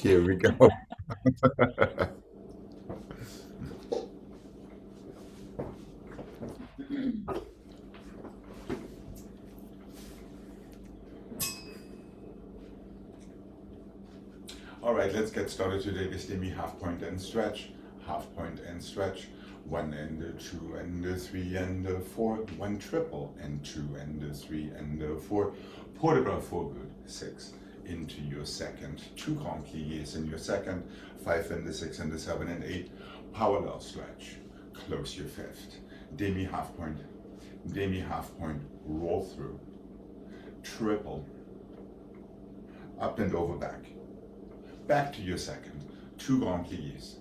Here we go. All right, let's get started today with demi half point and stretch, half point and stretch, one and a two and a three and a four, one triple and two and a three and a four, port de bras forward, six into your second, two grand pliés in your second, five and a six and a seven and eight, parallel stretch, close your fifth, demi half point, roll through, triple, up and over back to your second, two grand pliés,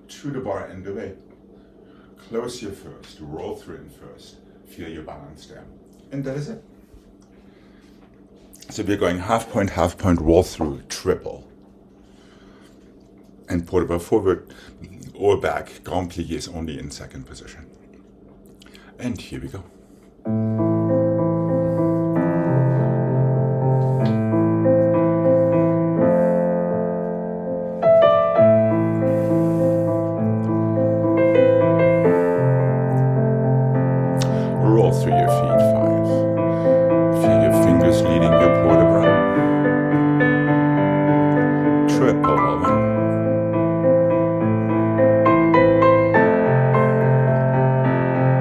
to the bar and away, close your first, roll through in first, feel your balance there, and that is it. So we're going half point, roll through, triple, and port de bras forward or back, grand pliés only in second position. And here we go. Roll through your feet, five. Feel your fingers leading your port de bras. Triple,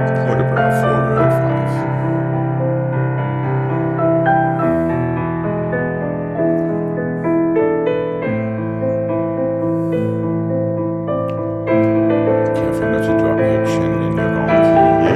port de bras forward, five. Careful not to drop your chin in your grand plié.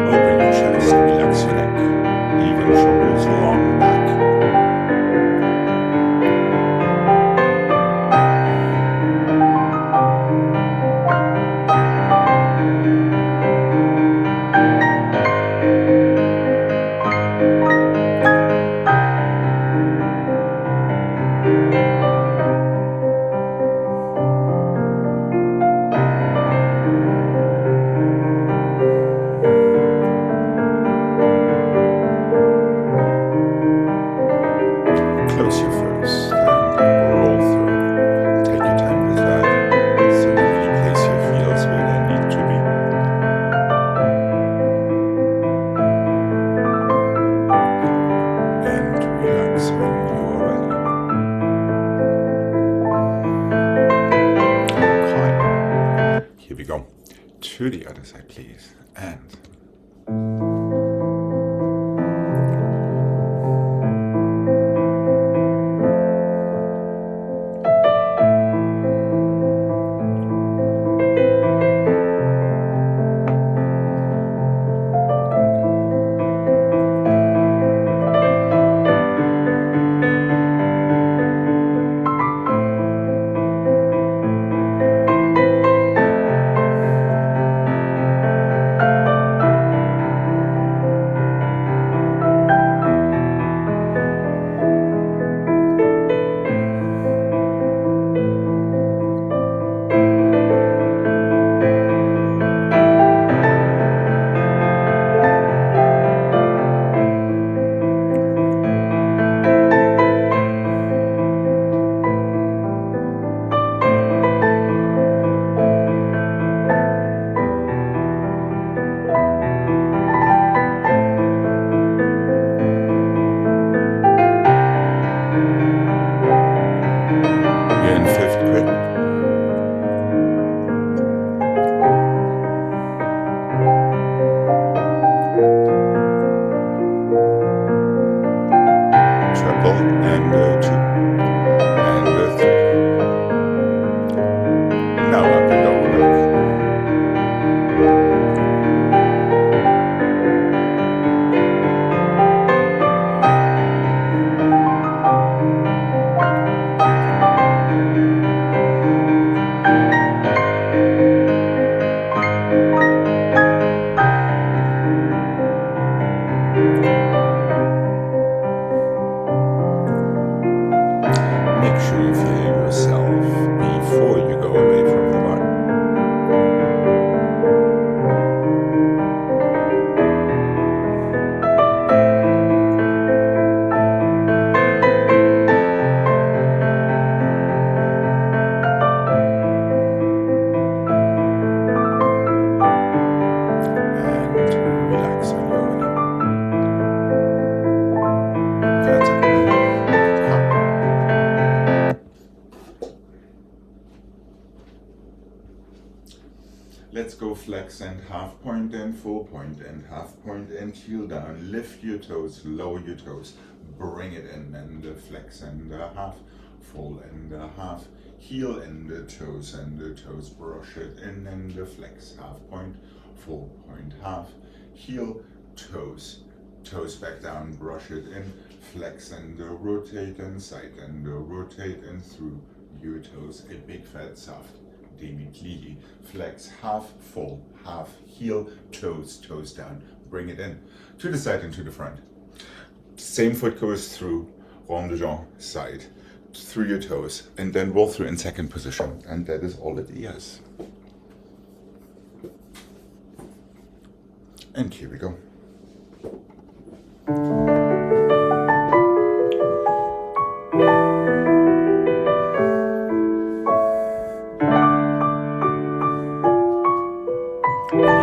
Open your chest, relax your neck, even shoulders, long back. Close your first and roll through. Take your time with that, so you really place your heels where they need to be. And relax when you are ready. Okay. Here we go. To the other side, please. And Let's go flex and half point and full point and half point and heel down. Lift your toes, lower your toes, bring it in and flex and half, full and half, heel and the toes, brush it in and flex, half point, full point, half, heel, toes, toes back down, brush it in, flex and rotate inside and rotate and through your toes, a big fat soft demi-plie, flex, half, full, half, heel, toes, toes down, bring it in, to the side and to the front. Same foot goes through, rond de jambe, side, through your toes, and then roll through in second position, and that is all it is. And here we go.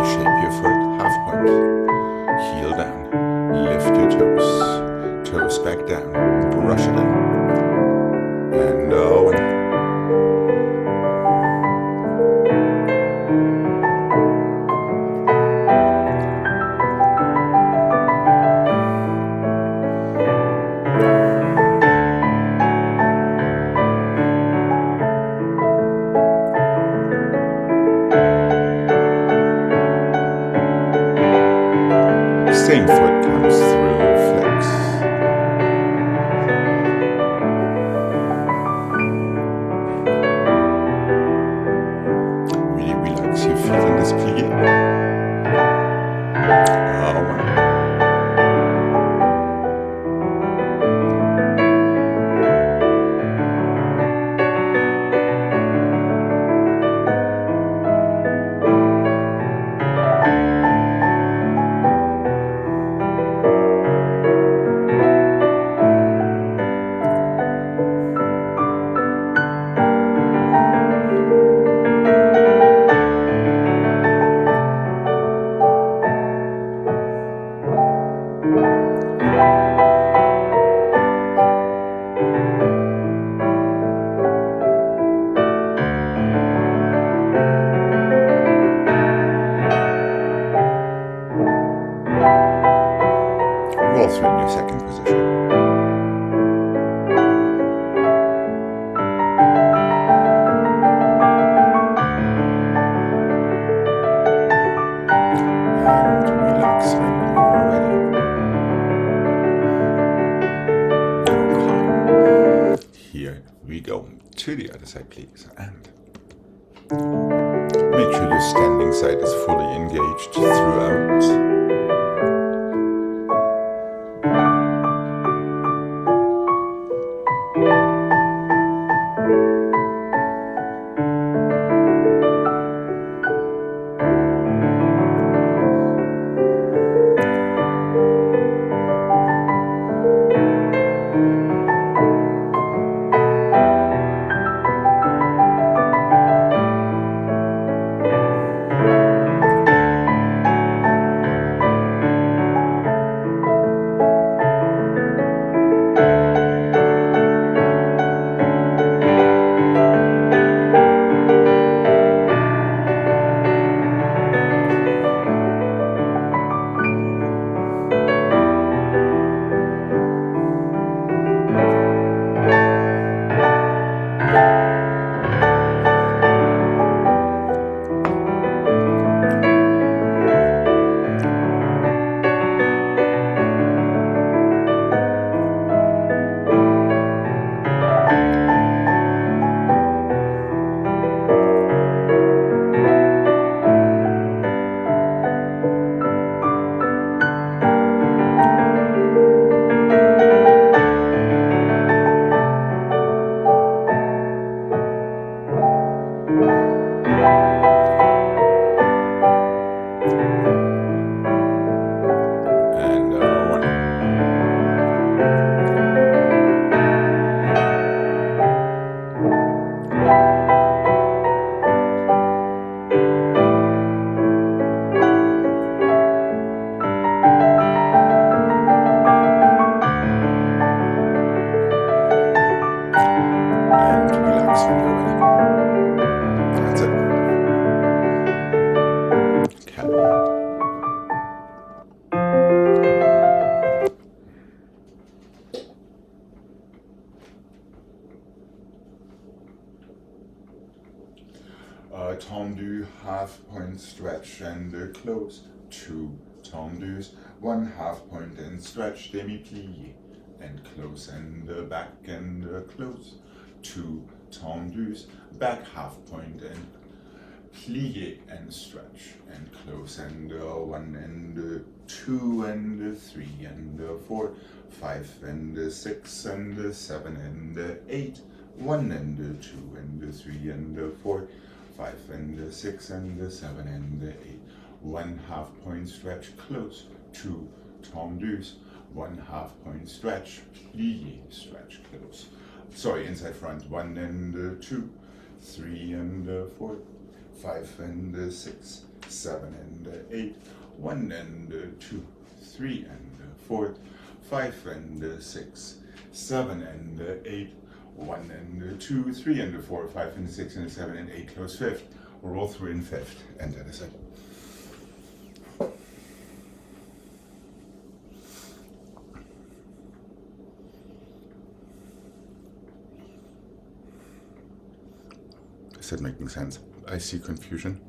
Shape your foot, half point, heel down, lift your toes, toes back down, brush it in, and one. Same foot comes through, flex. Really relax your feet in this plie. One. Roll through in your second position. And relax when you are ready. Okay. Here we go. To the other side, please. And make sure your standing side is fully engaged throughout. half point stretch and close, 2 tendus, 1 half point and stretch, demi-plie, and close and back and close, 2 tendus, back half point and plie and stretch, and close and 1 and 2 and 3 and 4, 5 and 6 and 7 and 8, 1 and 2 and 3 and 4, 5 and 6 and 7 and 8, 1 half point stretch, close, 2 tendus, 1 half point stretch, plie, stretch, close. Sorry, inside front, 1 and 2, 3 and 4, 5 and 6, 7 and 8, 1 and 2, 3 and 4, 5 and 6, 7 and 8, 1 and 2, 3 and 4, 5 and 6 and 7 and 8, close fifth, roll through in fifth, and that is it. Is that making sense? I see confusion.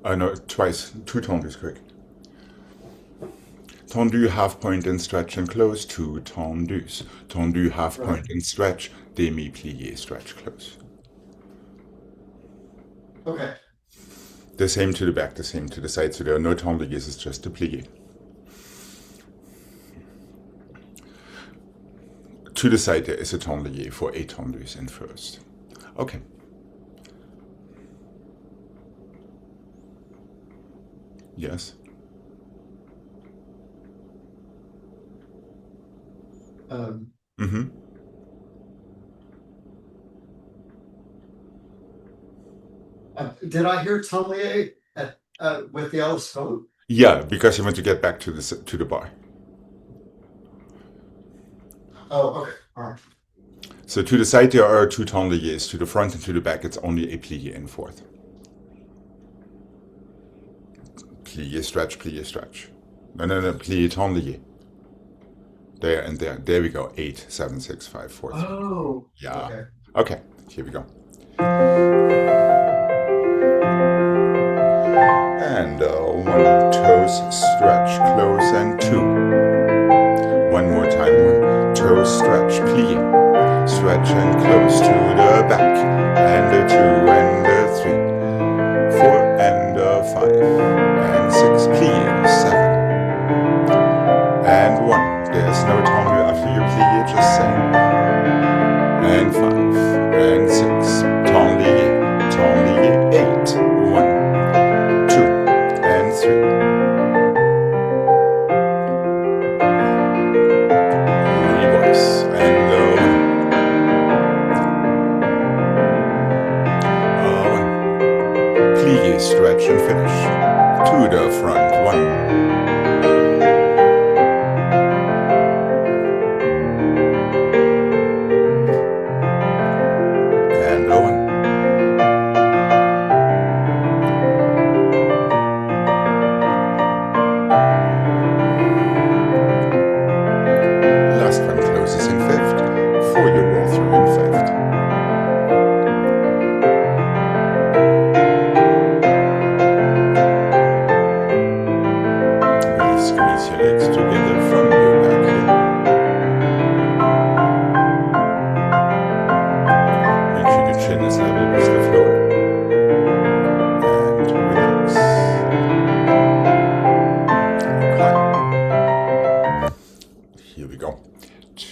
No, twice. 2 tendus, Gregg. Tendu, half point and stretch and close, 2 tendus. Tendu, half point and stretch, demi-plie, stretch, close. Okay. The same to the back, the same to the side, so there are no tendus, it's just a plie. To the side there is a tendu for 8 tendus in first. Okay. Yes. Did I hear Tumlier with the Alice vote? Yeah, because you want to get back to the bar. Oh, okay. All right. So to the side there are 2 tendus. To the front and to the back it's only a plie in fourth. Plie, stretch, plie, stretch. No, plie, tendu. There and there. There we go. 8, 7, 6, 5, 4, 3. Oh. Yeah. Okay. Here we go. And 1 toes, stretch, close, and 2. One more time. 1 toes, stretch, plie, stretch, and close to the back. And 2 and 3, 4 and 5 and 6, plie, 7 and 1. There's no tendu after you plie, just say. And 5 and 6, tendu, 8, 1, 2 and 3. Reverse and 1. Plie, stretch and finish. To the front, 1.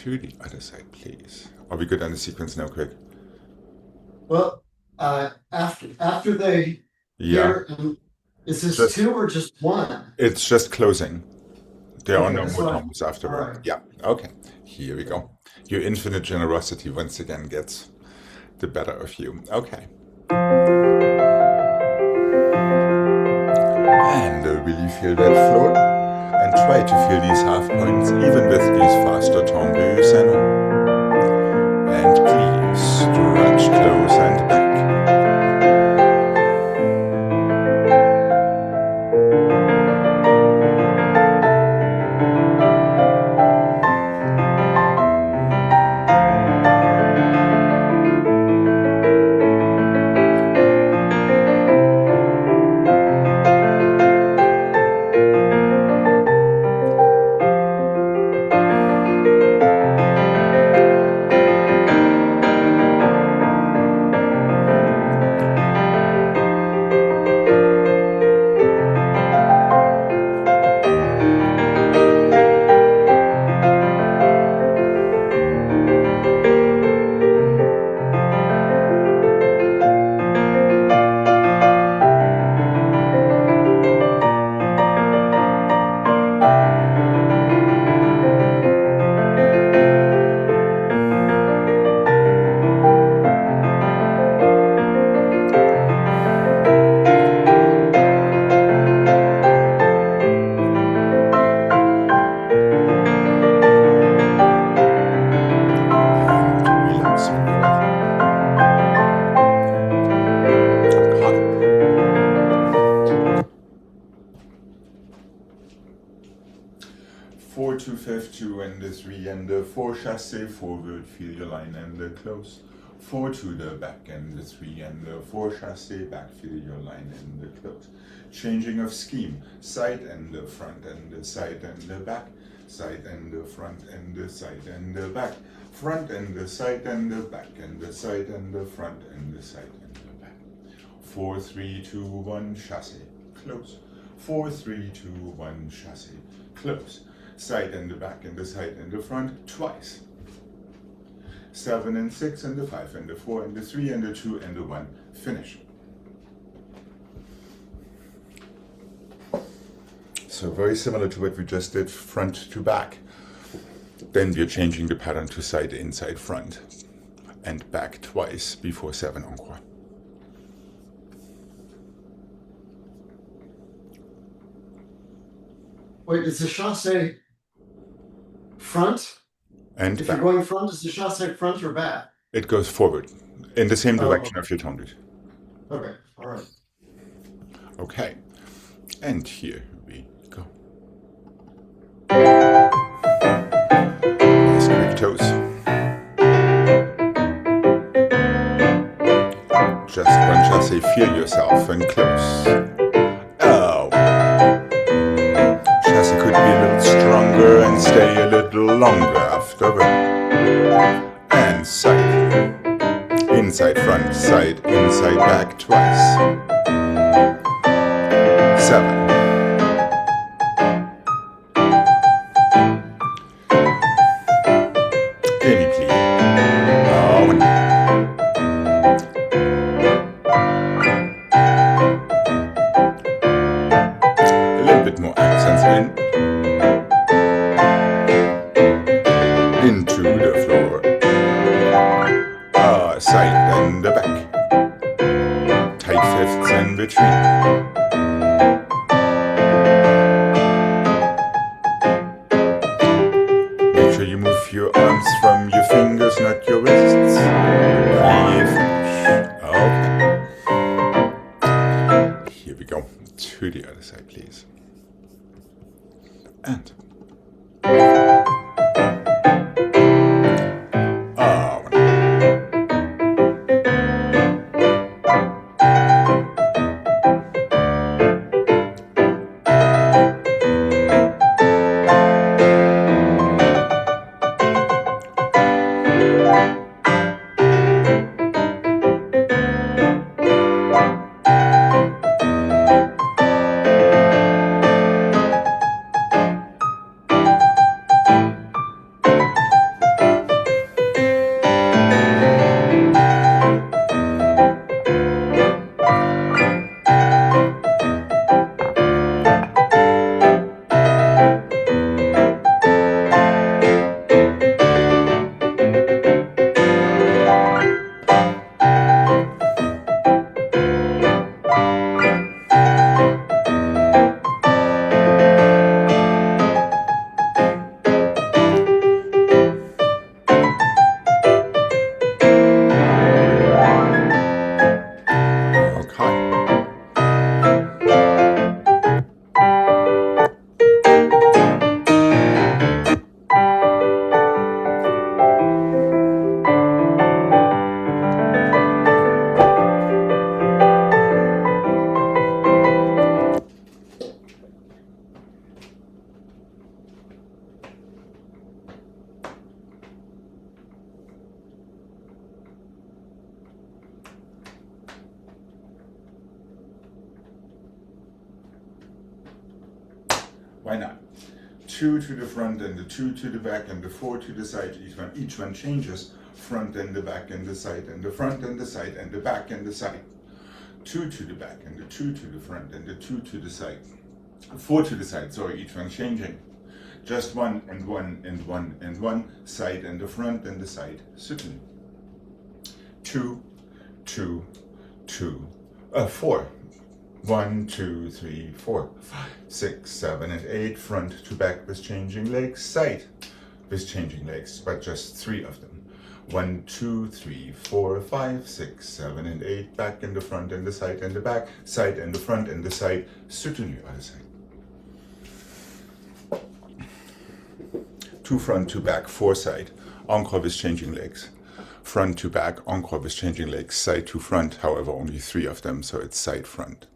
To the other side, please. Are we good on the sequence now, Gregg? Well, after they Yeah. hear, is this 2 or just 1? It's just closing. There are Okay, no so more tones afterward. all right. Yeah. Okay. Here we go. Your infinite generosity once again gets the better of you. Okay. And really feel that flow. And try to feel these half points even with these faster tendus and please stretch close and back. 4 to fifth, 2 and the 3 and the 4, chassé forward, feel your line and the close. 4 to the back and the 3 and the 4, chassé back, feel your line and the close. Changing of scheme, side and the front and the side and the back, side and the front and the side and the back, front and the side and the back and the side and the front and the side and the back. 4, 3, 2, 1, chassé, close. 4, 3, 2, 1, chassé, close. Side and the back and the side and the front twice. 7 and 6 and the 5 and the 4 and the 3 and the 2 and the 1, finish. So very similar to what we just did, front to back. Then we're changing the pattern to side, inside, front, and back twice before 7 encore. Wait, is the chassé front? And If back. you're going front, is the chassé front or back? It goes forward in the same direction okay. of your toned. Okay, all right. Okay, and here we go. Nice quick toes. Just one chassé, feel yourself and close. Oh. Chassé could be a little stronger and stay a little longer after. And side. Inside, front, side, inside, back twice. 7. Demi-plie. Oh, and a little bit more accents into the floor. Side and the back. Tight fifths in between. Make sure you move your arms from your fingers, not your wrists. Finish. Okay. Here we go. To the other side, please. And. Why not? 2 to the front and the 2 to the back and the 4 to the side. Each one changes. Front and the back and the side and the front and the side and the back and the side. 2 to the back and the 2 to the front and the 2 to the side. 4 to the side, sorry, each one changing. Just 1 and 1 and 1 and 1. Side and the front and the side. Certainly. 2, 2, 2, 4. 1, 2, 3, 4, 5, 6, 7, and 8. Front to back with changing legs. Side with changing legs, but just 3 of them. 1, 2, 3, 4, 5, 6, 7, and 8. Back and the front and the side and the back. Side and the front and the side. Certainly other side. two front, two back, four side. Encore with changing legs. Front to back, encore with changing legs, side to front, however, only three of them, so it's side front.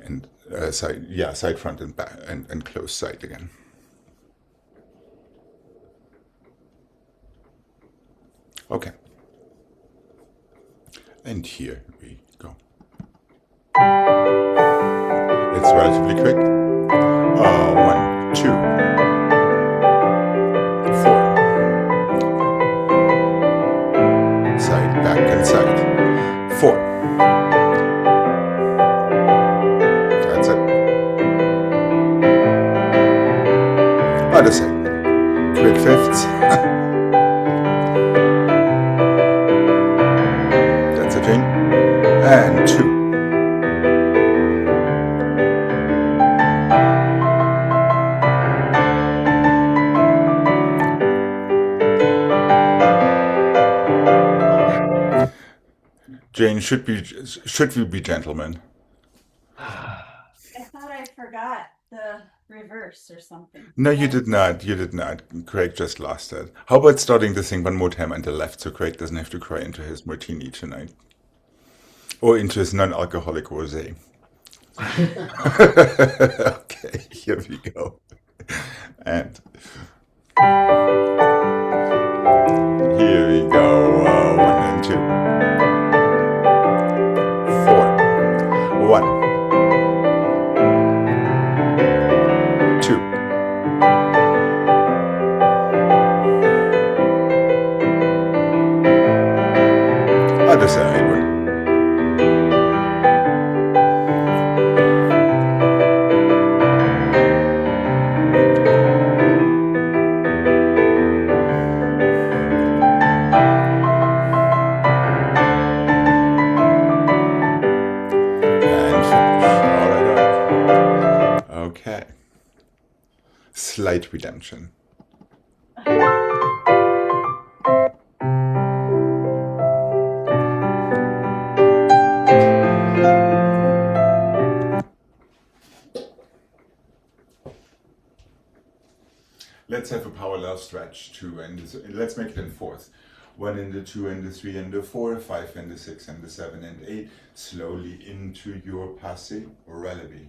And side front and back, and close side again. Okay. And here we go. It's relatively quick. 1, 2, 4. Side, back, and side. 4. That's it. Other side. Quick fifths. That's a thing. And 2. Jane, should we be gentlemen? I thought I forgot the reverse or something. No, you did not. You did not. Craig just lost it. How about starting the thing one more time on the left so Craig doesn't have to cry into his martini tonight? Or into his non-alcoholic rosé. Okay, here we go. And here we go. 1 and 2. 4. 1. 2. Other side. 1. Okay. Slight redemption. Let's have a parallel stretch, 2 and let's make it in fourth. 1 and the 2 and the 3 and the 4, 5 and the 6 and the 7 and 8. Slowly into your passé, relevé,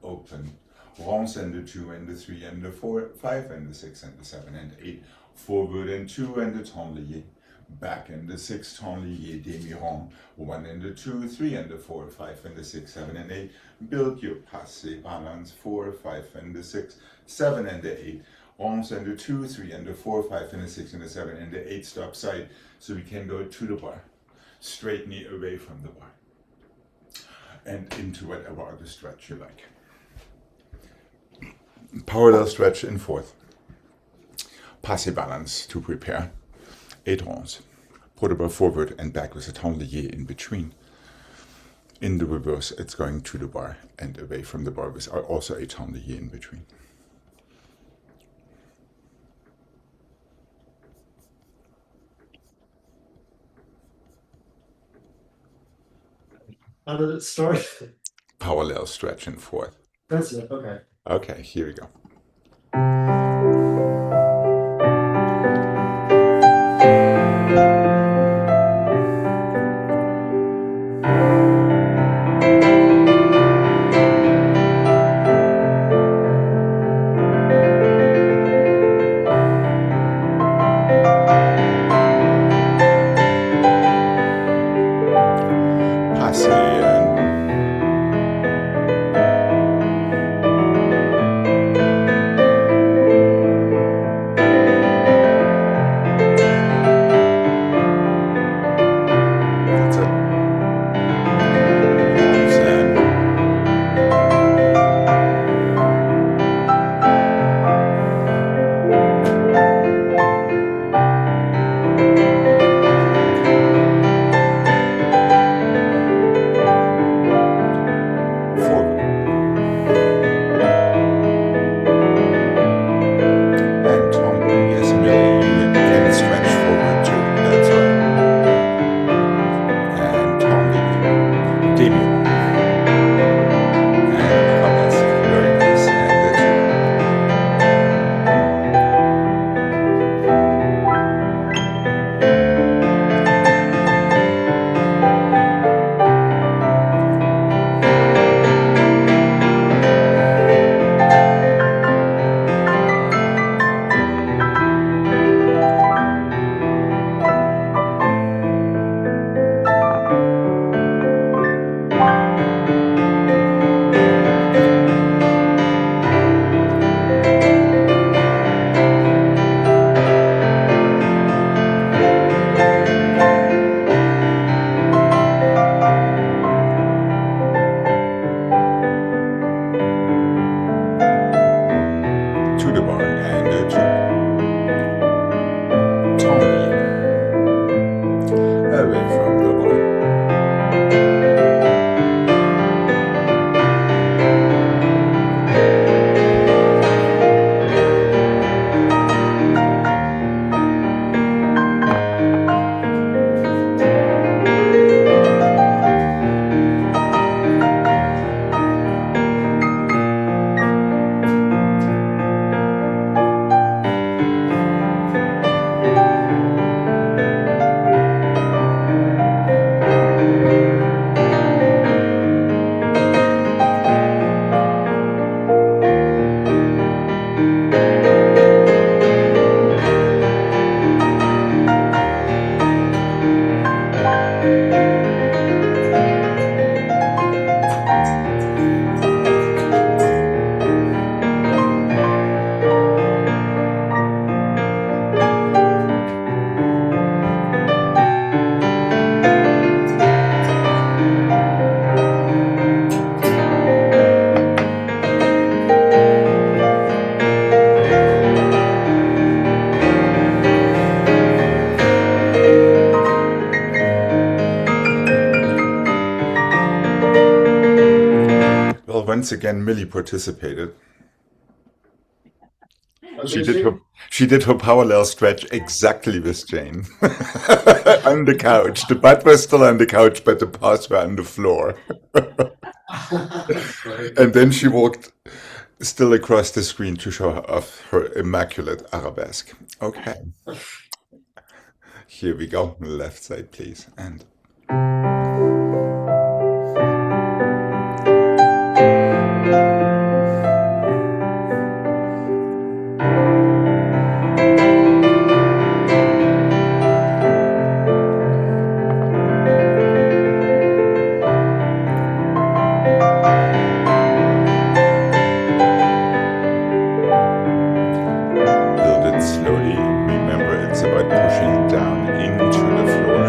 open. Rance and the 2 and the 3 and the 4, 5 and the 6 and the 7 and 8. Forward and 2 and the temps lié. Back and the 6 temps lié, demi-rond. 1 and the 2, 3 and the 4, 5 and the 6, 7 and 8. Build your passé, balance, 4, 5 and the 6, 7 and the 8. Rance and the 2, 3 and the 4, 5 and the 6 and the 7 and the 8 stop side. So we can go to the bar. Straight knee away from the bar. And into whatever other stretch you like. Parallel stretch in fourth. Passé balance to prepare. 8 ronds. Put the bar forward and back with a temps lié in between. In the reverse, it's going to the bar and away from the bar with also a temps lié in between. How did it start? Parallel stretch in fourth. That's it. Okay. Okay, here we go. Passé. 1 and 2. Tony. Away from the ball. Well, once again, Millie participated. She did her parallel stretch exactly with Jane. On the couch. The butt was still on the couch, but the paws were on the floor. And then she walked still across the screen to show off her immaculate arabesque. Okay. Here we go. Left side, please. And build it slowly. Remember, it's about pushing down into the floor.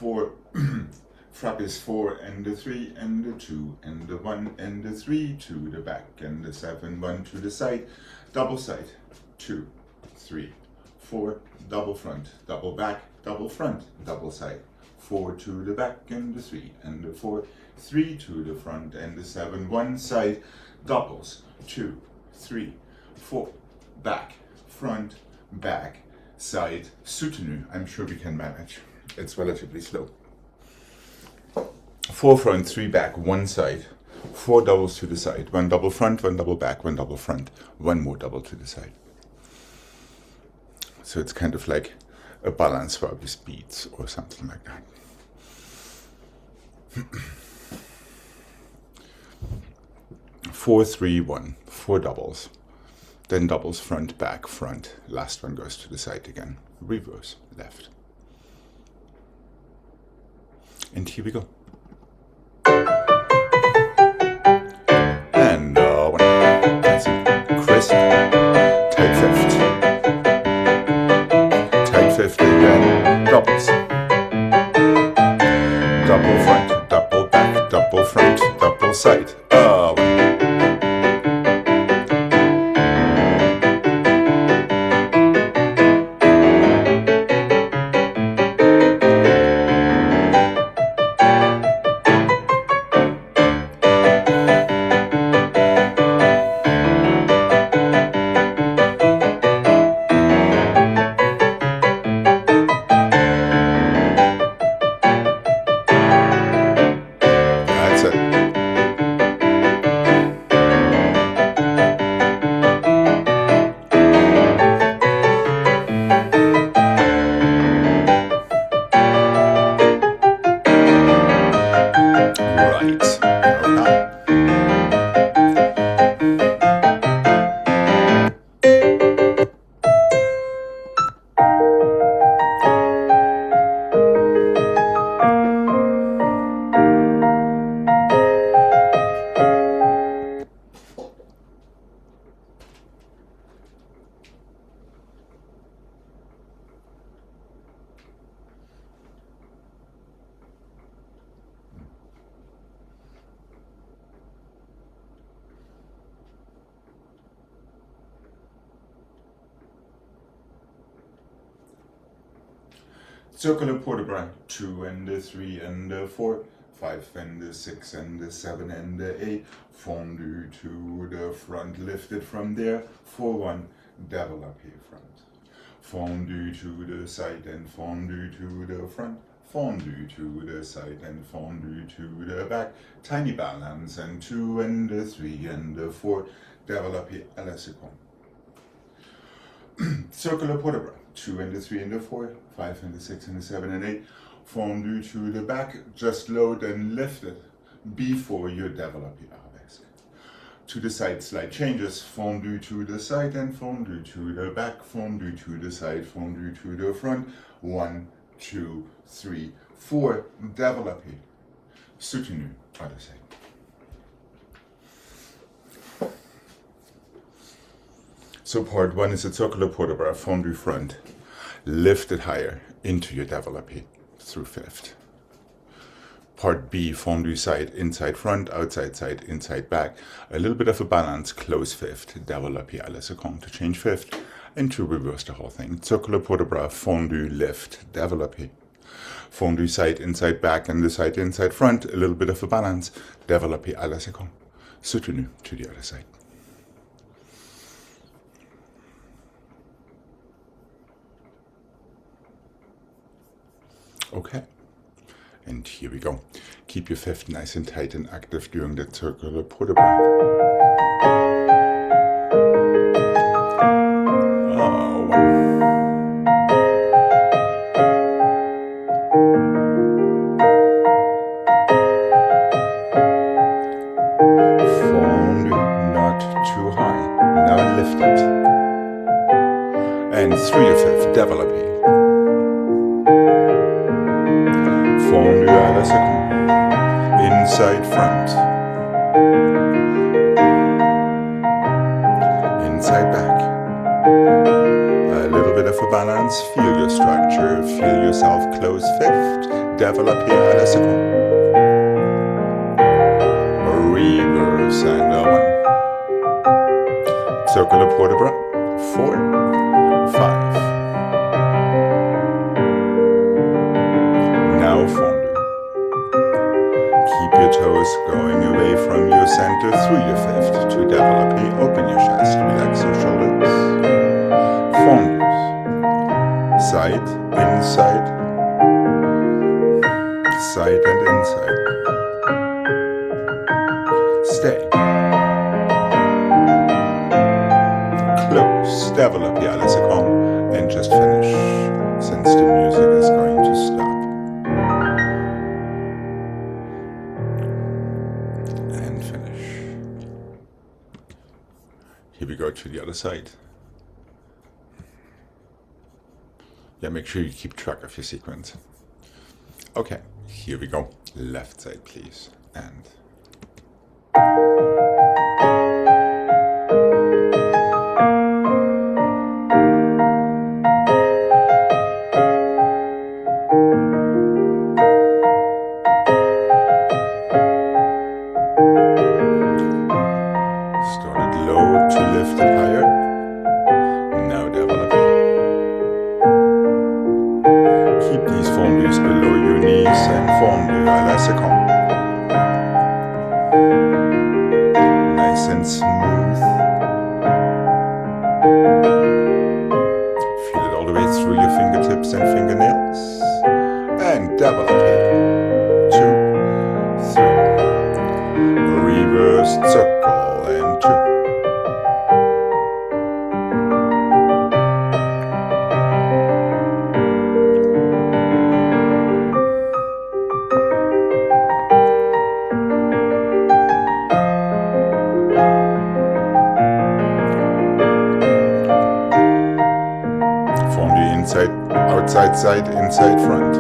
4, frap is 4 and the 3 and the 2 and the 1 and the 3 to the back and the 7, 1 to the side, double side, 2, 3, 4, double front, double back, double front, double side, 4 to the back and the 3 and the 4, 3 to the front and the 7, 1 side, doubles, 2, 3, 4, back, front, back, side, soutenu. I'm sure we can manage. It's relatively slow. 4 front, 3 back, 1 side, 4 doubles to the side, 1 double front, 1 double back, 1 double front, 1 more double to the side. So it's kind of like a balance for the speeds or something like that. Four, 3, 1, 4 doubles, then doubles front, back, front. Last one goes to the side again. Reverse, left. And here we go. And one. That's it. Crisp. Tight fifth. Tight fifth again. Doubles. Double front, double back, double front, double side. Circular port de bras, 2 and the 3 and the 4, 5 and the 6 and the 7 and the 8, fondue to the front, lifted from there, 4, 1, développé front. Fondue to the side and fondue to the front, fondue to the side and fondue to the back, tiny balance, and 2 and the 3 and the 4, développé à la seconde. Circular port de bras, 2 and the 3 and the 4, 5 and the 6 and the 7 and 8, fondue to the back, just load and lift it before you develop your arabesque. To the side, slight changes, fondue to the side and fondue to the back, fondue to the side, fondue to the front, 1, 2, 3, 4, développé, soutenu, other side. So part 1 is a circular port de bras, fondue front, lift it higher into your développé through fifth. Part B, fondue side, inside front, outside side, inside back, a little bit of a balance, close fifth, développé à la seconde to change fifth, and to reverse the whole thing. Circular port de bras, fondue, lift, développé. Fondue side, inside back, and the side, inside front, a little bit of a balance, développé à la seconde, soutenu to the other side. Okay, and here we go. Keep your fifth nice and tight and active during the circular port de bras. Fondue, not too high. Now lift it. And through your fifth, développé. Fondue à la seconde, inside front, inside back, a little bit of a balance, feel your structure, feel yourself close fifth, développé à la seconde. Reverse and a 1. Circle pour de bras. 4, 5. Now fondu. Keep your toes going away from your center through your fifth to développer. Open your chest, relax your shoulders. Fondus. Side, inside. Side and inside. Stay. Close. Développer à la seconde. And just finish, since the music is going to stop. And finish. Here we go to the other side. Yeah, make sure you keep track of your sequence. Okay, here we go. Left side, please. And started low to lift it higher. Now develop it. Keep these fondus below your knees and fondu à la seconde. Nice and smooth. Feel it all the way through your fingertips and fingernails. And develop it. 2, 3. Reverse circle and 2. Inside, outside side, inside front.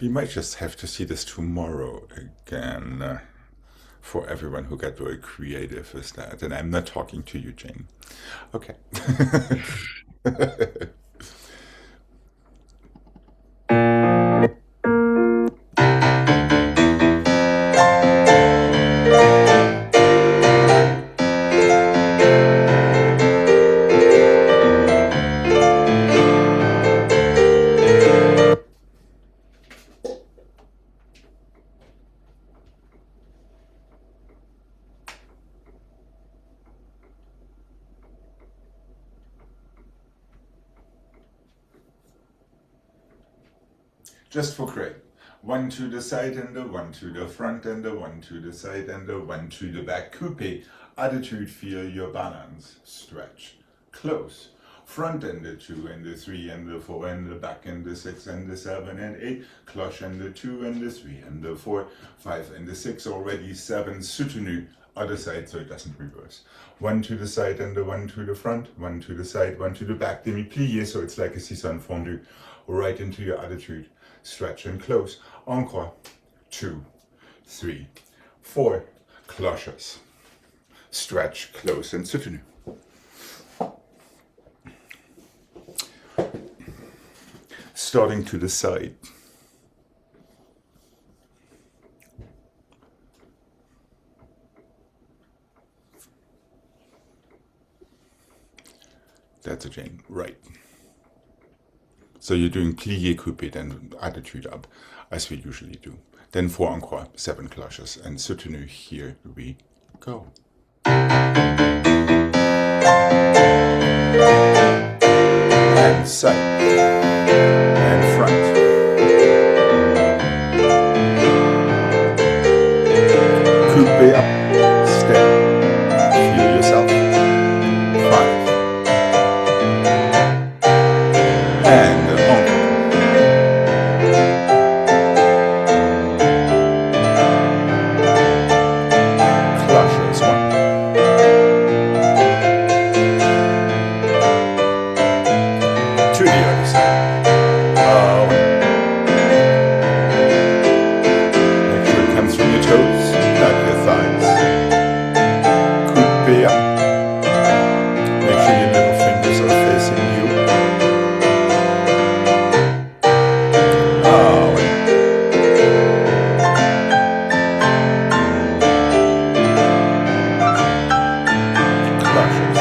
We might just have to see this tomorrow again. For everyone who got very creative with that. And I'm not talking to you, Jane. Okay. Just for Gregg. 1 to the side and the 1 to the front and the 1 to the side and the 1 to the back. Coupe. Attitude, feel your balance. Stretch. Close. Front and the 2 and the 3 and the 4 and the back and the 6 and the 7 and 8. Cloche and the 2 and the 3 and the 4. 5 and the 6 already. 7. Soutenu. Other side so it doesn't reverse. 1 to the side and the 1 to the front. 1 to the side, 1 to the back. Demi-plié so it's like a sisson fondu. Right into your attitude. Stretch and close. Encore. 2, 3, 4. Cloches. Stretch, close and soutenu. Starting to the side. That's a Jane, right. So you're doing plié coupé, then attitude up, as we usually do. Then 4 encore, 7 cloches, and soutenu, here we go. And side, and front. Coupé up, step, feel yourself. 5. And cloches, 1. the other side. Make sure it comes from your toes, not your thighs. Coupe up. Make sure your little fingers are facing you. Crushes.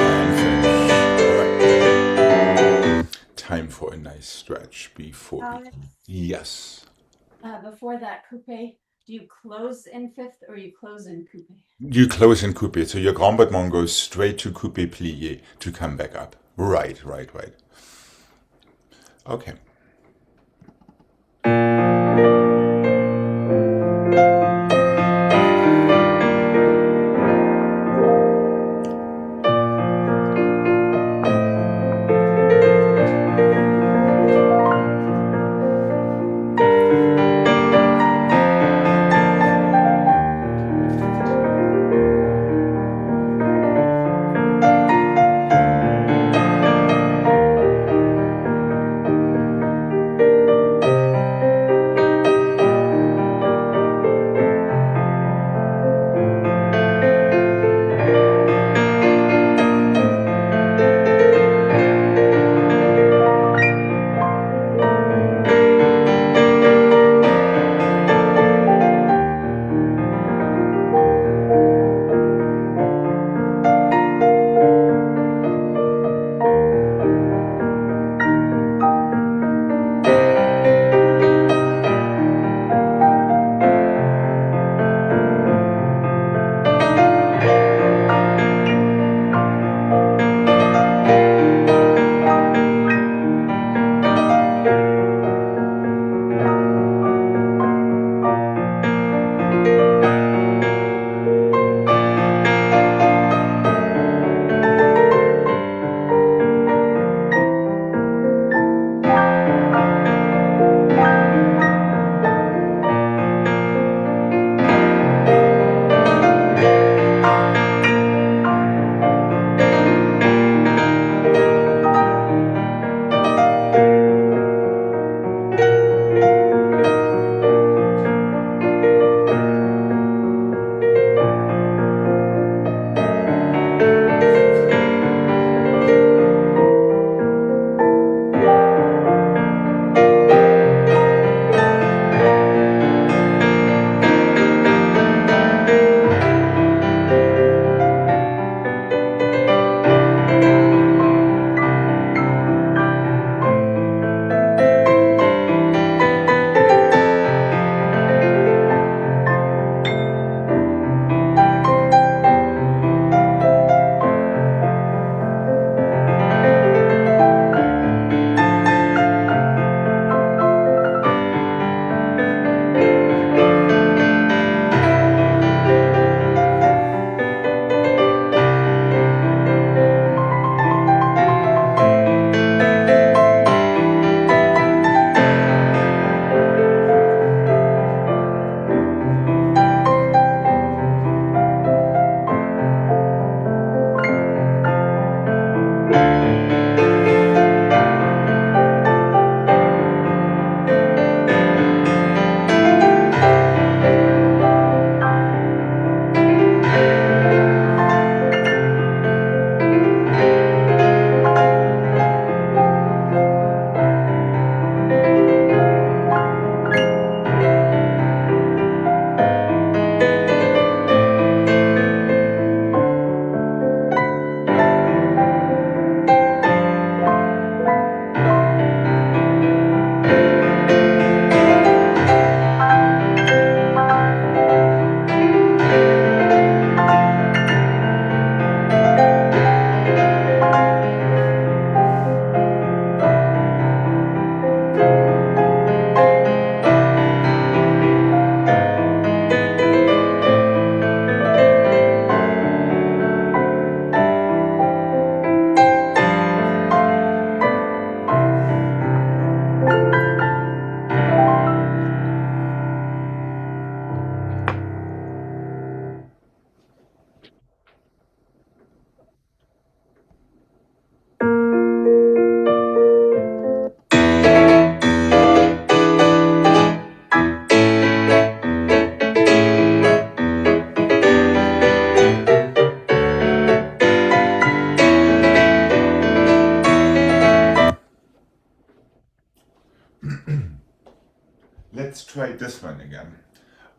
And finish. All right. Time for a nice stretch before we... Alex, Yes. before that coupe, do you close in fifth or you close in coupe? You close in coupe, so your grand battement goes straight to coupe plié to come back up. Right. Okay.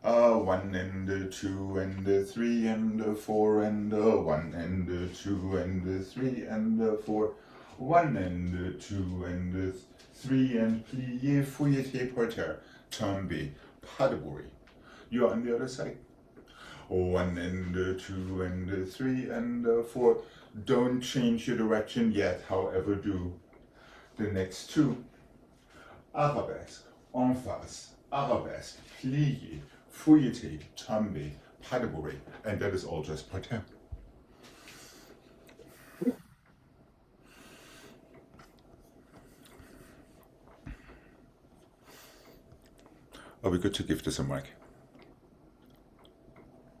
1 and 2 and 3 and 4 and 1 and 2 and 3 and 4, 1 and 2 and 3 and plié, fouetté, parterre, tombé, pas de bruit. You're on the other side. 1 and 2 and 3 and 4. Don't change your direction yet, however, do the next two. Arabesque, en face, arabesque, plié, fouetté, tombé, pas de bruit. And that is all just parterre. Are we good to give this a mic?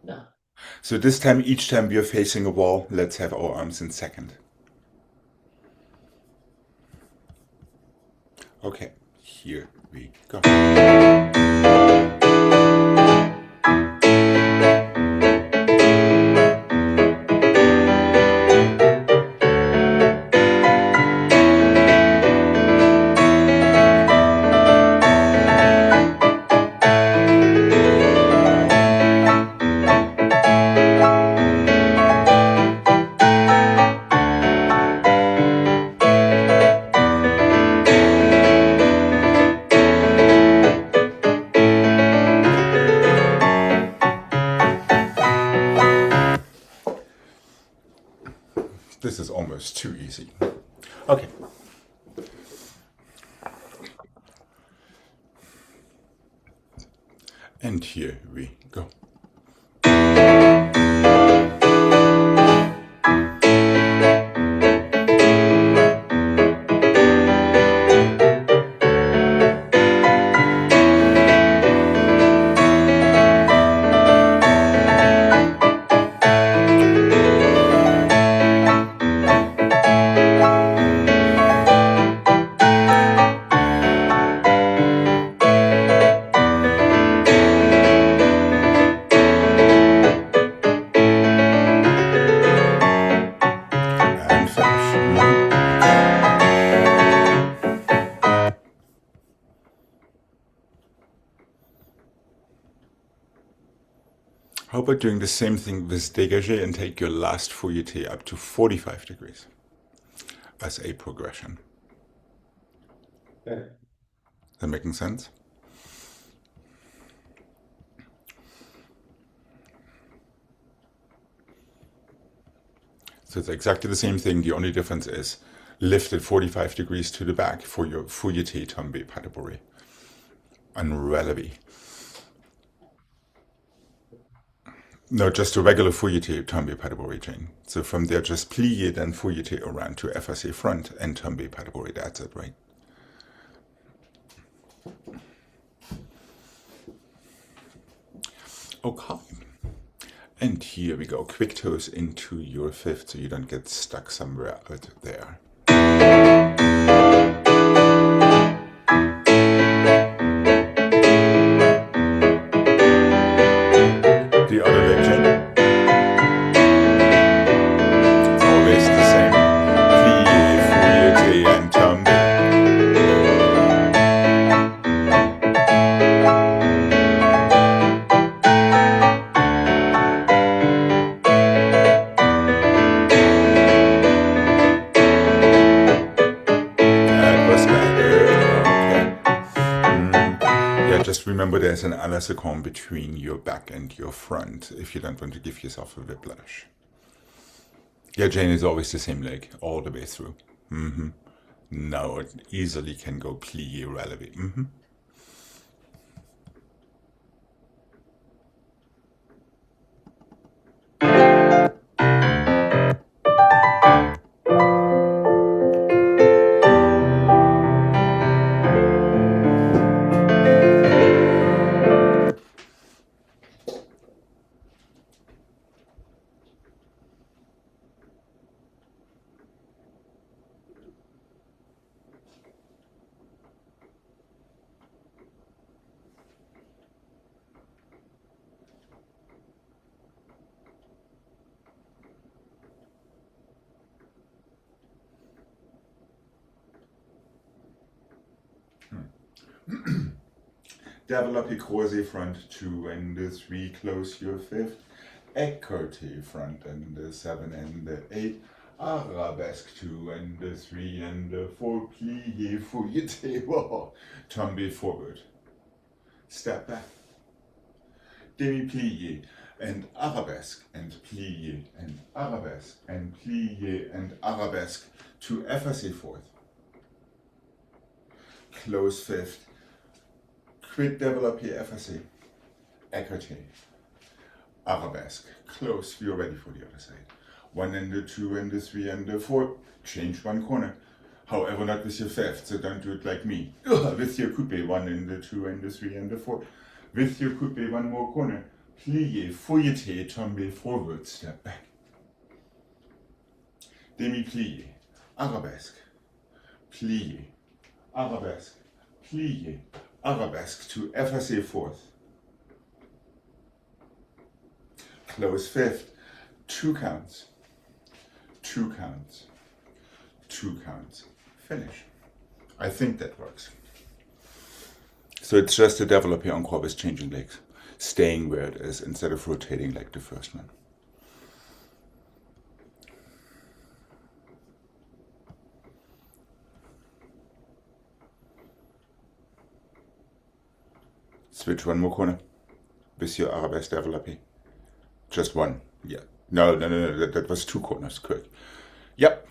No. So this time, each time we are facing a wall, let's have our arms in second. Okay, here we go. This is almost too easy. Okay. And here we go. And finish. How about doing the same thing with dégagé and take your last fouetté up to 45 degrees as a progression? Okay. That making sense? So it's exactly the same thing. The only difference is lift it 45 degrees to the back for your fouetté, tombé, pas de bruit, and relevé. No, just a regular fouetté, tombé, pas de bruit chain. So from there, just plié, then fouetté around to effacé front and tombé, pas de bruit. That's it, right? Okay. And here we go. Quick toes into your fifth so you don't get stuck somewhere out there. The other leg chain. It's always the same. Plié, fouetté, and tombé. That was better. Okay. Yeah, just remember there's an à la seconde between your back and your front if you don't want to give yourself a whiplash. Yeah, Jane is always the same leg all the way through. Now it easily can go plié, relevé. Développé croisé front 2 and 3, close your 5th. Écarté front and 7 and 8. Arabesque 2 and 3 and 4. Plié, fouilleté, tombé forward. Step back. Demi-plié and arabesque and plié and arabesque and plié and arabesque to effacé 4th. Close 5th. Quit développé effacé. Écarté. Arabesque. Close. You're ready for the other side. 1 and 2 and 3 and 4. Change one corner. However, not with your 5th, so don't do it like me. With your coupé, 1 and 2 and 3 and 4. With your coupé, one more corner. Plié, fouilleté, tombé forward, step back. Demi-plié, arabesque, plié, arabesque, plié, arabesque to effacé 4th. Close 5th, 2 counts, 2 counts, 2 counts, finish. I think that works. So it's just a développé encore with changing legs, staying where it is instead of rotating like the first one. Switch one more corner with your arabesque développé. Just one, yeah. No, that was 2 corners, quick. Yep.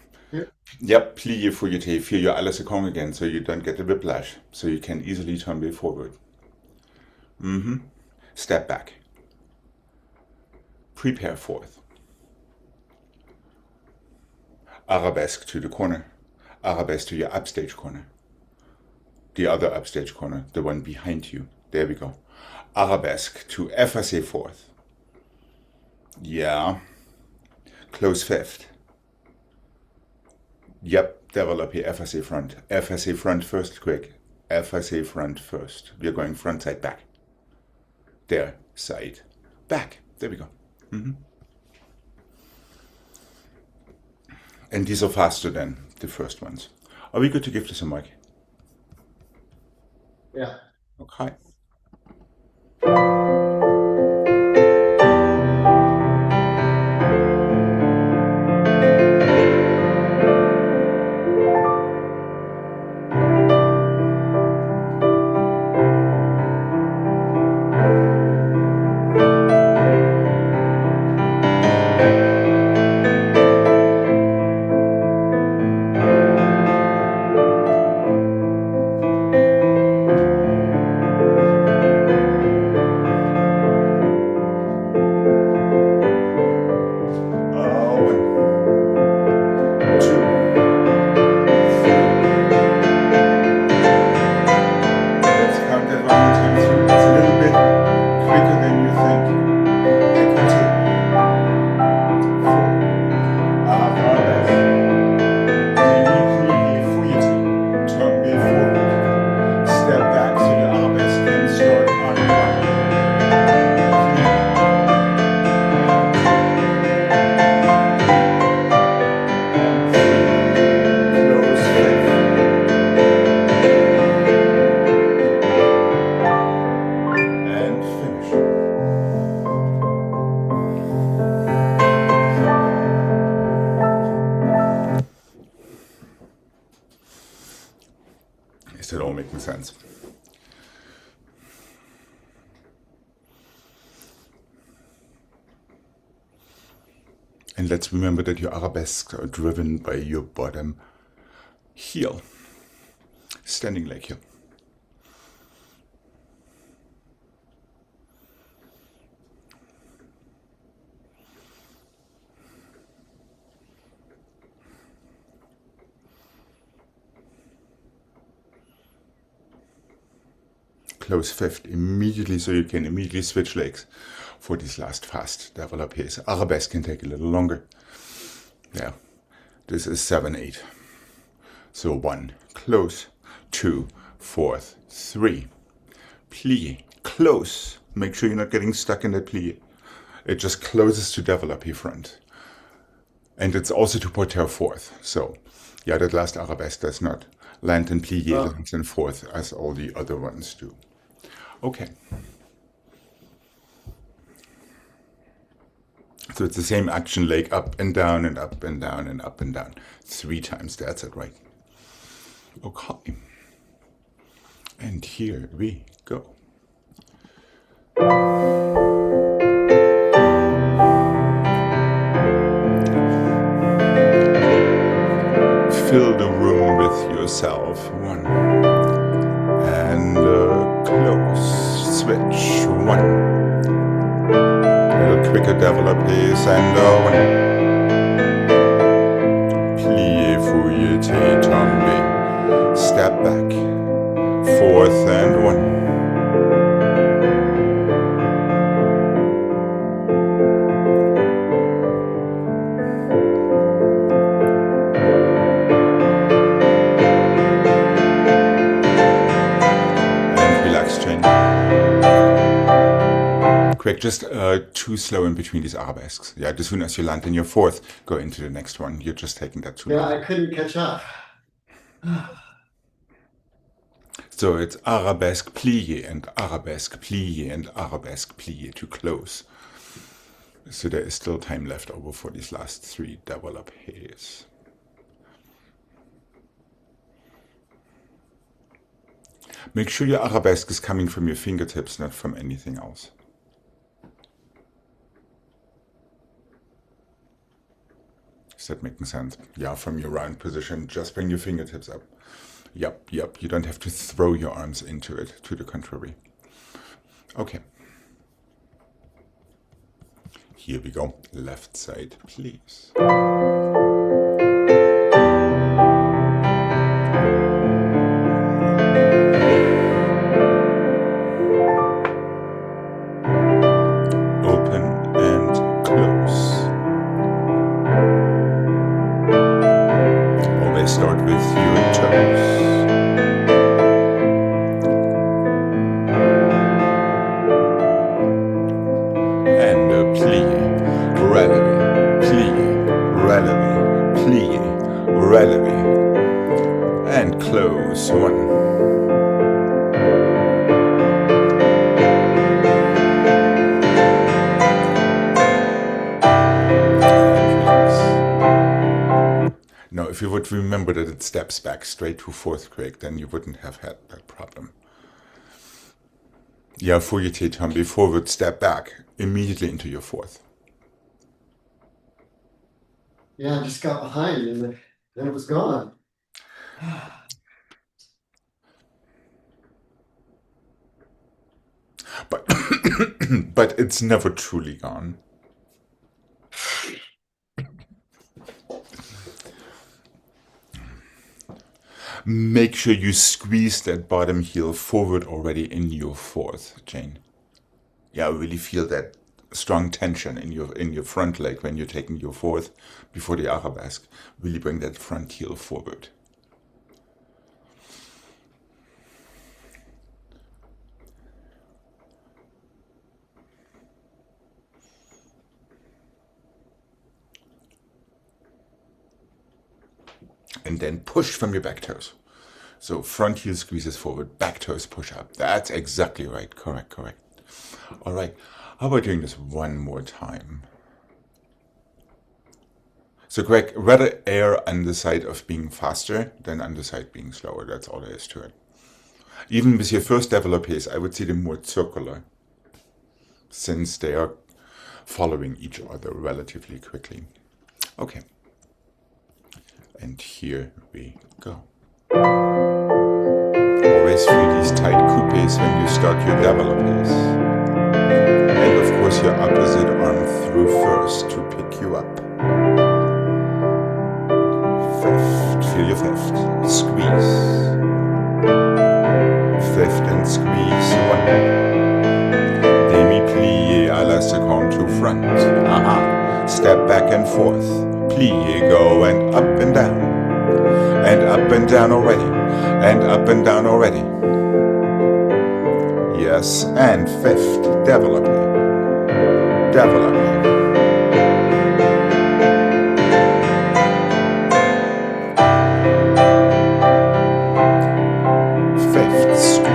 Yep, plié, fouilleté, feel your à la seconde again so you don't get the whiplash, so you can easily tomber forward. Step back. Prepare 4th. Arabesque to the corner. Arabesque to your upstage corner. The other upstage corner, the one behind you. There we go. Arabesque to effacé 4th. Yeah. Close 5th. Yep, développé effacé front. Effacé front first, quick. Effacé front first. We're going front side back. There, side, back. There we go. And these are faster than the first ones. Are we good to give this a mic? Yeah. Okay. Is that all making sense? And let's remember that your arabesques are driven by your bottom heel, standing leg heel. Close 5th immediately so you can immediately switch legs for these last fast développés. Arabesque can take a little longer. Yeah, this is 7-8. So 1, close, 2, 4th, 3, plie, close. Make sure you're not getting stuck in that plie. It just closes to développé front. And it's also to porter 4th. So yeah, that last arabesque does not land and plie, lands and 4th as all the other ones do. Okay. So it's the same action, leg up and down and up and down and up and down. 3 times, that's it, right? Okay. And here we go. Fill the room with yourself. 1. And close. Switch. 1. A little quicker développés and 1. Plié, fouilleté, tombé. Step back. 4th and 1. Gregg, just too slow in between these arabesques. Yeah, as soon as you land in your 4th, go into the next one. You're just taking that too long. Yeah, I couldn't catch up. So it's arabesque, plié, and arabesque, plié, and arabesque, plié to close. So there is still time left over for these last 3 développés. Make sure your arabesque is coming from your fingertips, not from anything else. Is that making sense? Yeah, from your round position, just bring your fingertips up. Yep. You don't have to throw your arms into it, to the contrary. Okay. Here we go. Left side, please. Open and close. Always start with your toes. And plié, relevé, plié, relevé, plié, relevé. And close. 1. Now, if you would remember that it steps back straight to 4th, Gregg, then you wouldn't have had that problem. Yeah, fouilleté tombé, forward, step back, immediately into your 4th. Yeah, I just got behind and then it was gone. But, but it's never truly gone. Make sure you squeeze that bottom heel forward already in your 4th, Jane. Yeah, really feel that strong tension in your front leg when you're taking your 4th before the arabesque. Really bring that front heel forward. And then push from your back toes. So front heel squeezes forward, back toes push up. That's exactly right. Correct. All right. How about doing this one more time? So Gregg, rather err on the side of being faster than on the side being slower. That's all there is to it. Even with your first développés, I would see them more circular, since they are following each other relatively quickly. Okay. And here we go. Always feel these tight coupés when you start your développés. And of course your opposite arm through first to pick you up. 5th, feel your 5th, squeeze. 5th and squeeze. 1. Demi-plié à la seconde to front. Aha. Step back and forth. Plié, go and up and down. And up and down already. And up and down already. Yes, and 5th, développé. Développé. 5th, squeeze.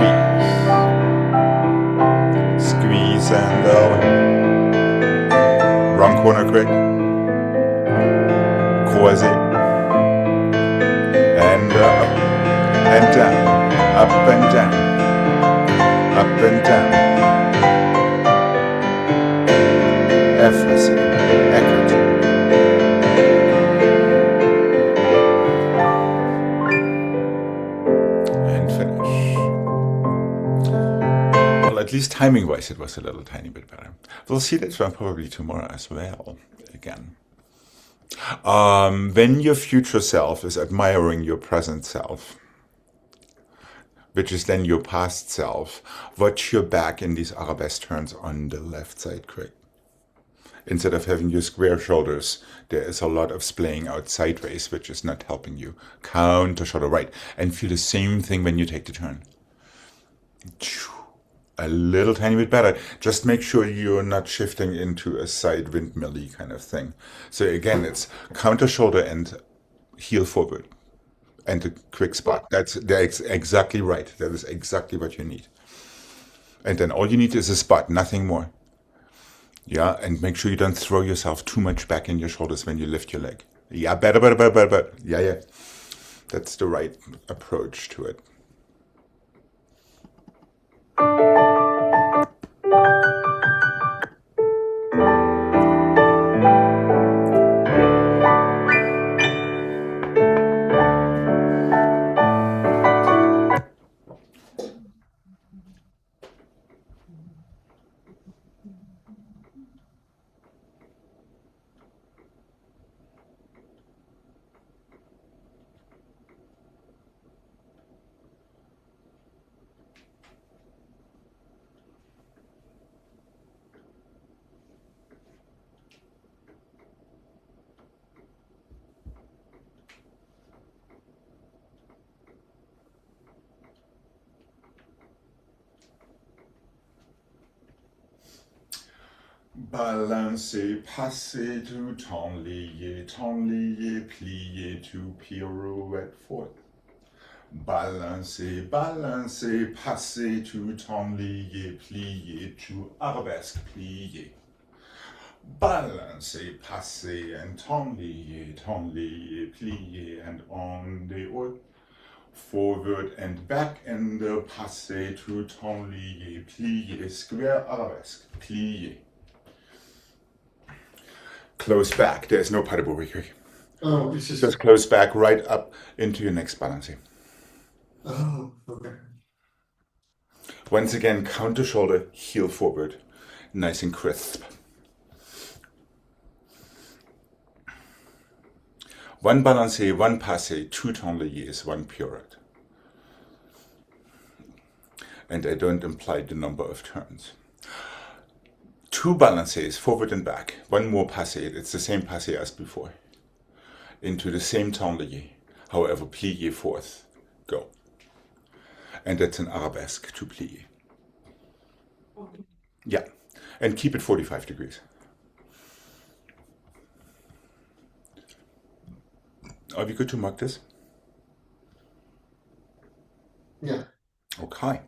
and wrong corner, Gregg. Croisé. And up and down, up and down, up and down. Effacé, écarte. And finish. Well, at least timing-wise, it was a little tiny bit better. We'll see that one probably tomorrow as well, again. When your future self is admiring your present self, which is then your past self, watch your back in these arabesque turns on the left side, Gregg. Instead of having your square shoulders, there is a lot of splaying out sideways, which is not helping you. Counter shoulder right, and feel the same thing when you take the turn. A little tiny bit better. Just make sure you're not shifting into a side windmill-y kind of thing. So again, it's counter shoulder and heel forward. And a quick spot. That's exactly right. That is exactly what you need. And then all you need is a spot, nothing more. Yeah, and make sure you don't throw yourself too much back in your shoulders when you lift your leg. Yeah, better. Yeah. That's the right approach to it. Balancer, passer to tenlier, plier to pirouette forward. Balancer, passer to tenlier, plier to arabesque, plier. Balancer, passer and tenlier, plier and on the haut. Forward and back and passer to tenlier, plier, square arabesque, plier. Close back. There's no pas de bourrée. Oh, it's just. Just close back right up into your next balancing. Oh, okay. Once again, counter shoulder, heel forward. Nice and crisp. One balancé, one passé, two tenliers, one pirouette. And I don't imply the number of turns. Two balancés, forward and back. One more passé, it's the same passé as before. Into the same tenlier. However, plié fourth. Go. And that's an arabesque to plié. Yeah. And keep it 45 degrees. Are we good to mark this? Yeah. Okay.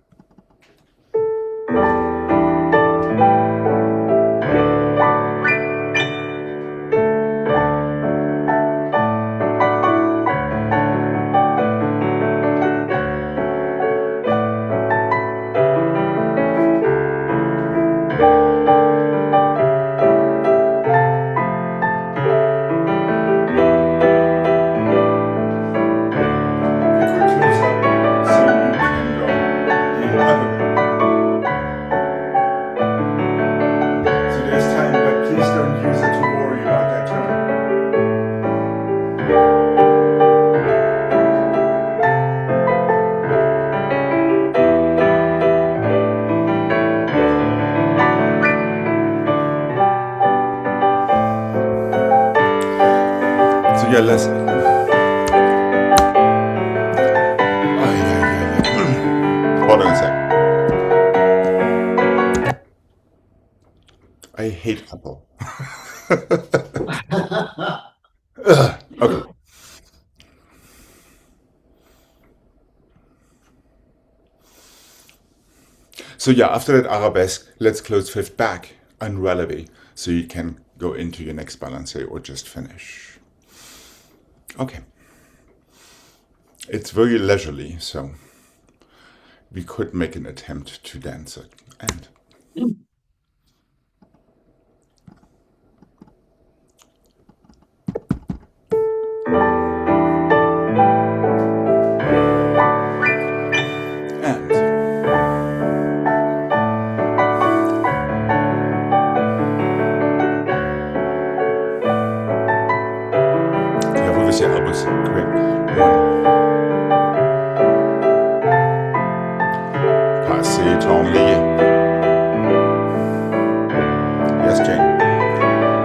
Yeah, let's. Hold on a sec. I hate Apple. Okay. So yeah, after that arabesque, let's close fifth back, unreleve, so you can go into your next balancé or just finish. Okay. It's very leisurely, so we could make an attempt to dance it. And careful with your elbows. Great. One. Passé, tourné. Yes, Jane.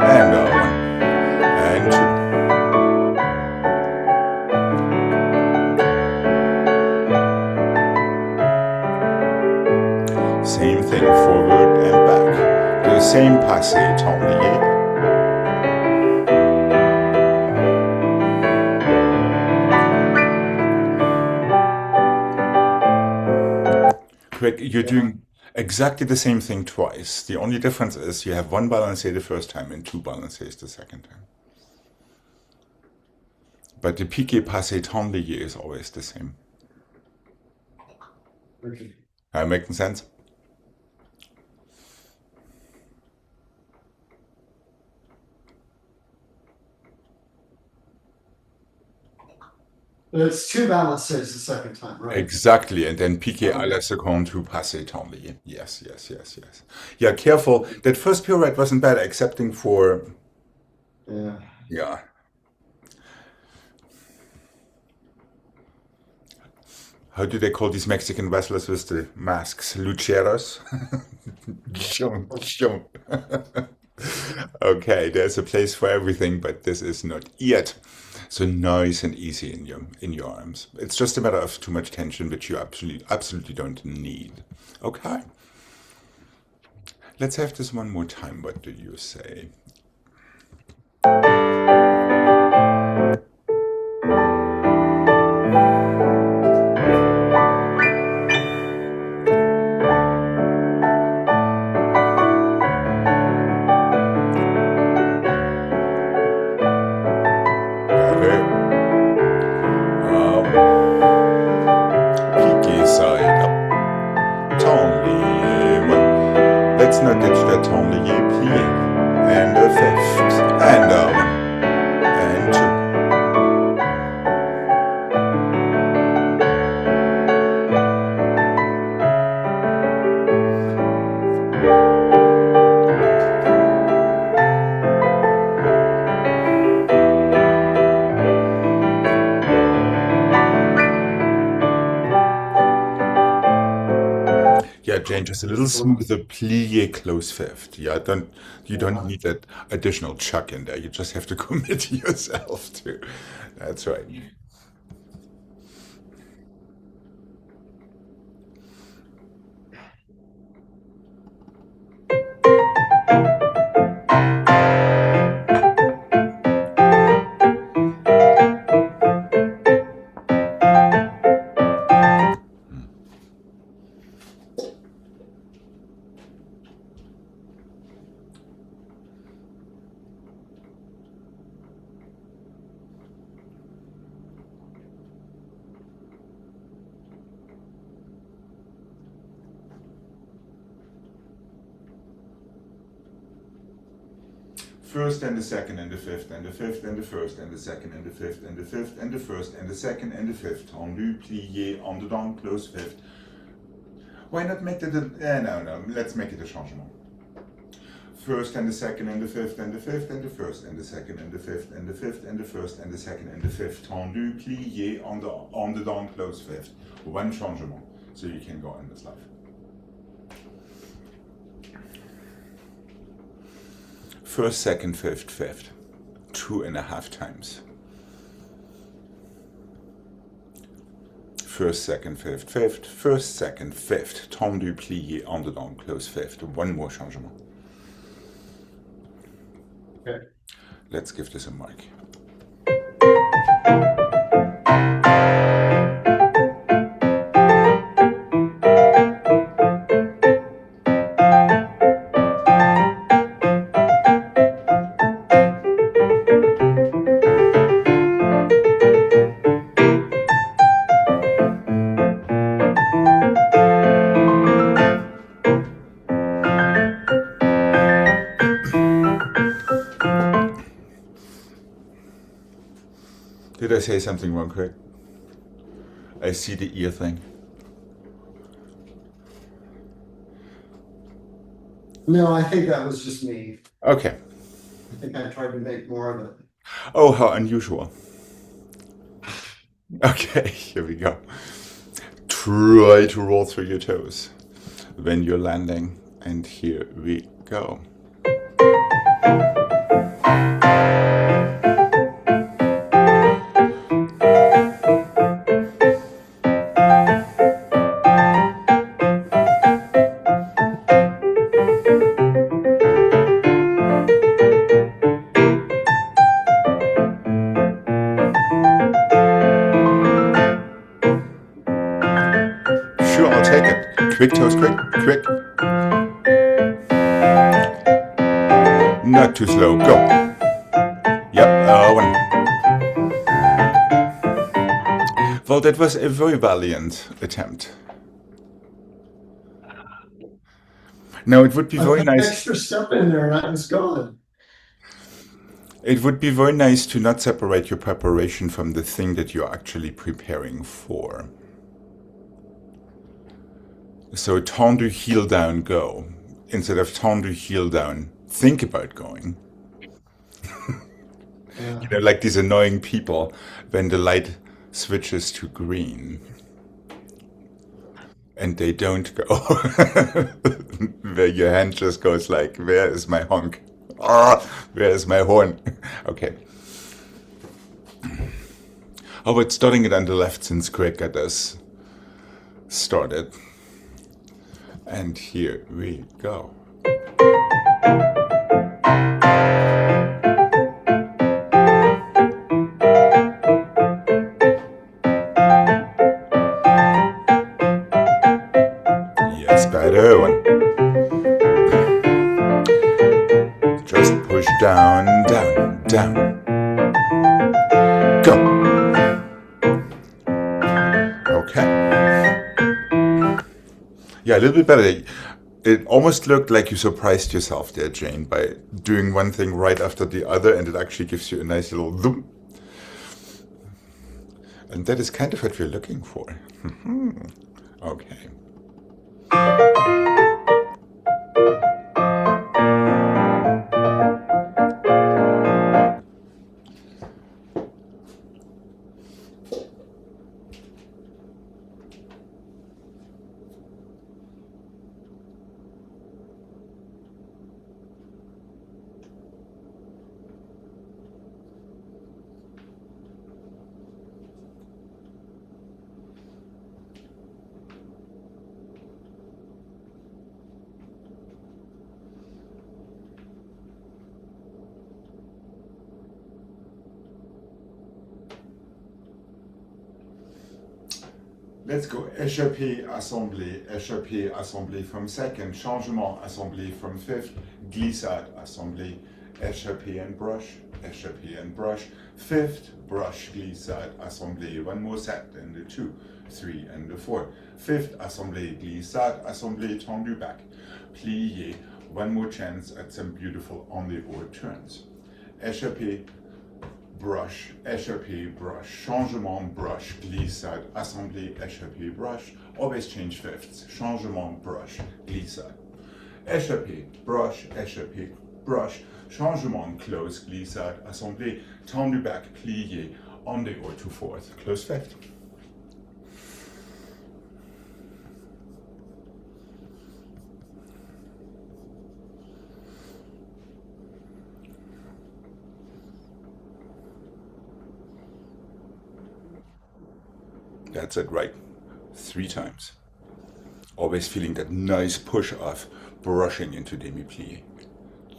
And one. And two. Same thing, forward and back. The same passé, tourné. Gregg, you're doing exactly the same thing twice. The only difference is you have one balancé the first time and two balancés the second time. But the piqué passé tendu is always the same. Okay. Making sense? It's two balances the second time, right? Exactly, and then piqué à la seconde to passé tendu. Yes, yes, yes, yes. Yeah, careful. That first pirouette wasn't bad, excepting for... Yeah. Yeah. How do they call these Mexican wrestlers with the masks? Lucheros? Okay, there's a place for everything, but this is not yet. So nice and easy in your arms. It's just a matter of too much tension, which you absolutely don't need. Okay. Let's have this one more time. What do you say? Let's not ditch that tendu plie. And a fifth. And a one. And two. Yeah, Jane, just a little smoother plie close fifth. Yeah, you don't need that additional chuck in there. You just have to commit yourself to. That's right. First and the second and the fifth and the fifth and the first and the second and the fifth and the fifth and the first and the second and the fifth. Tendu, plié, en dedans, close fifth. Why not make it a... no, let's make it a changement. First and the second and the fifth and the fifth and the first and the second and the fifth and the fifth and the first and the second and the fifth. Tendu, plié, en dedans, close fifth. One changement, so you can go in this life. First, second, fifth, fifth. 2.5 times. First, second, fifth, fifth. First, second, fifth. Tendu, plié, en dedans, close fifth. One more changement. Okay. Let's give this a mark. Did I say something wrong, Craig? I see the ear thing. No, I think that was just me. Okay. I think I tried to make more of it. Oh, how unusual. Okay, here we go. Try to roll through your toes when you're landing. And here we go. Sure, I'll take it. Quick toes, quick, quick. Not too slow, go. Yep, one. Well, that was a very valiant attempt. Now, it would be I very put an nice. extra step in there and I was gone. It would be very nice to not separate your preparation from the thing that you're actually preparing for. So tendu, heel down, go. Instead of tendu, heel down, think about going. Yeah. You know, like these annoying people when the light switches to green. And they don't go. Where your hand just goes like, where is my honk? Ah, where is my horn? Okay. How about starting it on the left since Gregg got us started? And here we go. Yes, better one. Just push down, down, down. Go. Okay. Yeah, a little bit better. It almost looked like you surprised yourself there, Jane, by doing one thing right after the other, and it actually gives you a nice little zoom. And that is kind of what we're looking for. Okay. Let's go échappé, assemblé, échappé, assemblé from second, changement, assemblé from fifth, glissade, assemblé, échappé and brush, fifth, brush, glissade, assemblé, one more set, and the 2, 3, and the 4, fifth, assemblé, glissade, assemblé, tendu back, plié, one more chance at some beautiful on the board turns. Échappé, brush, échappé, brush, changement, brush, glissade, assemblée, échappé, brush, always change fifths, changement, brush, glissade, échappé, brush, changement, close, glissade, assemblée, tendu back, plié, on the or to fourth, close fifth. That's it, right? 3 times. Always feeling that nice push off, brushing into demi-plie.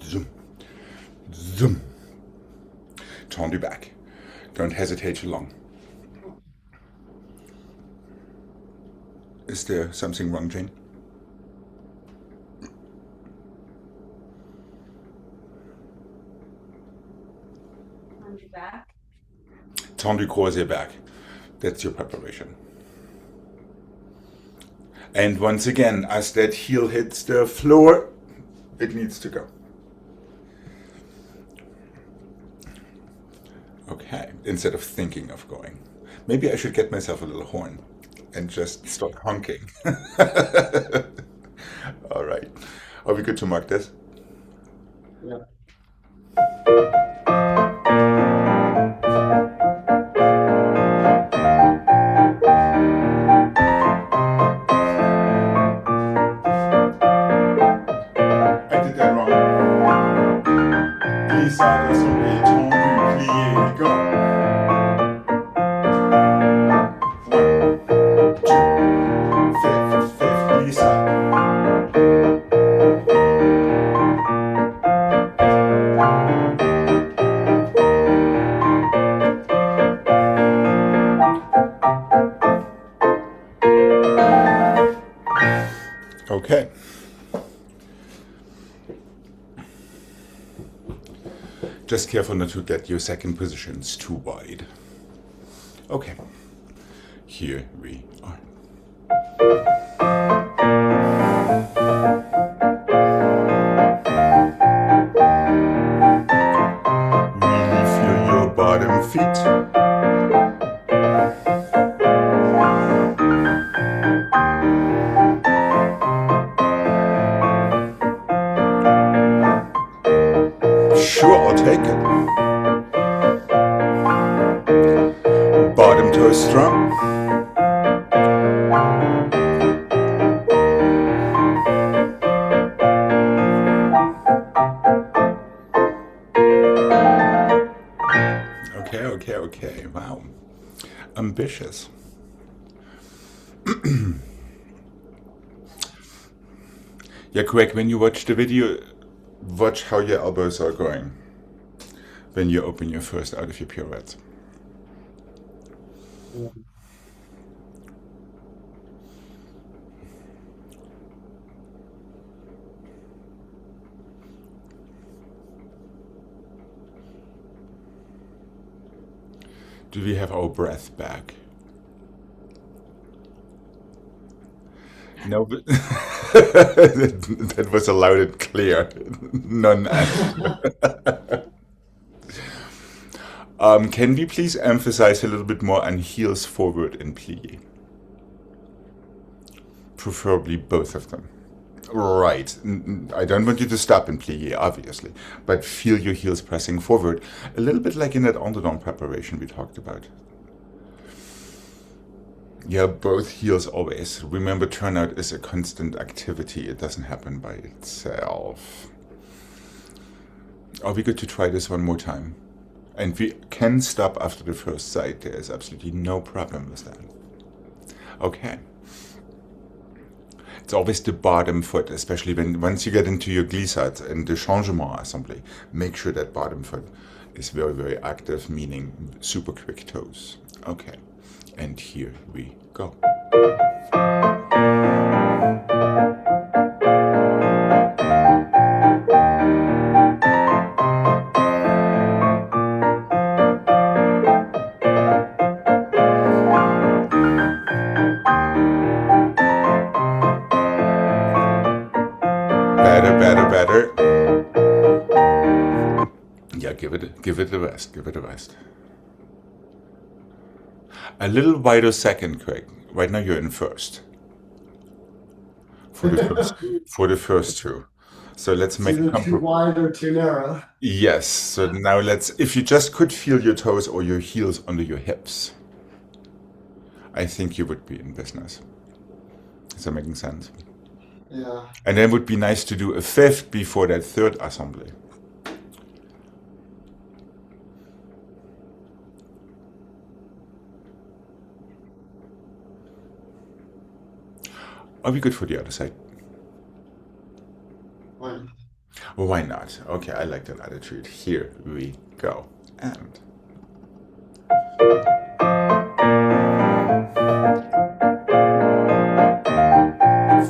Zoom, zoom. Tendu back. Don't hesitate too long. Is there something wrong, Jane? Tendu back. Tendu croisé back. That's your preparation. And once again, as that heel hits the floor, it needs to go. Okay, instead of thinking of going. Maybe I should get myself a little horn and just start honking. All right. Are we good to mark this? Yeah. I did that wrong. Glissade, assemblée, tendu, plié, go. 1, 2, fifth, glissade. Okay. Just careful not to get your second positions too wide. Okay. Here we are. Really feel your bottom feet. Sure, I'll take it. Bottom toe strong. Okay. Wow. Ambitious. Yeah, Greg, when you watch the video, watch how your elbows are going when you open your first out of your pirouettes. Do we have our breath back? No, but that was loud and clear. None. Can we please emphasize a little bit more on heels forward and plie? Preferably both of them. Right. I don't want you to stop in plie, obviously, but feel your heels pressing forward, a little bit like in that underarm preparation we talked about. Yeah, both heels always. Remember, turnout is a constant activity. It doesn't happen by itself. Are we good to try this one more time? And we can stop after the first side. There is absolutely no problem with that. Okay. It's always the bottom foot, especially once you get into your glissade and the changement assembly. Make sure that bottom foot is very, very active, meaning super quick toes. Okay. And here we go. Better. Yeah, give it a rest. Give it a rest. A little wider second, Craig. Right now you're in first. For the first two. So let's make Either too wide or too narrow. Yes. So now if you just could feel your toes or your heels under your hips, I think you would be in business. Is that making sense? Yeah. And then it would be nice to do a fifth before that third assembly. Are we good for the other side? Fine. Well, why not? Okay, I like that attitude. Here we go. And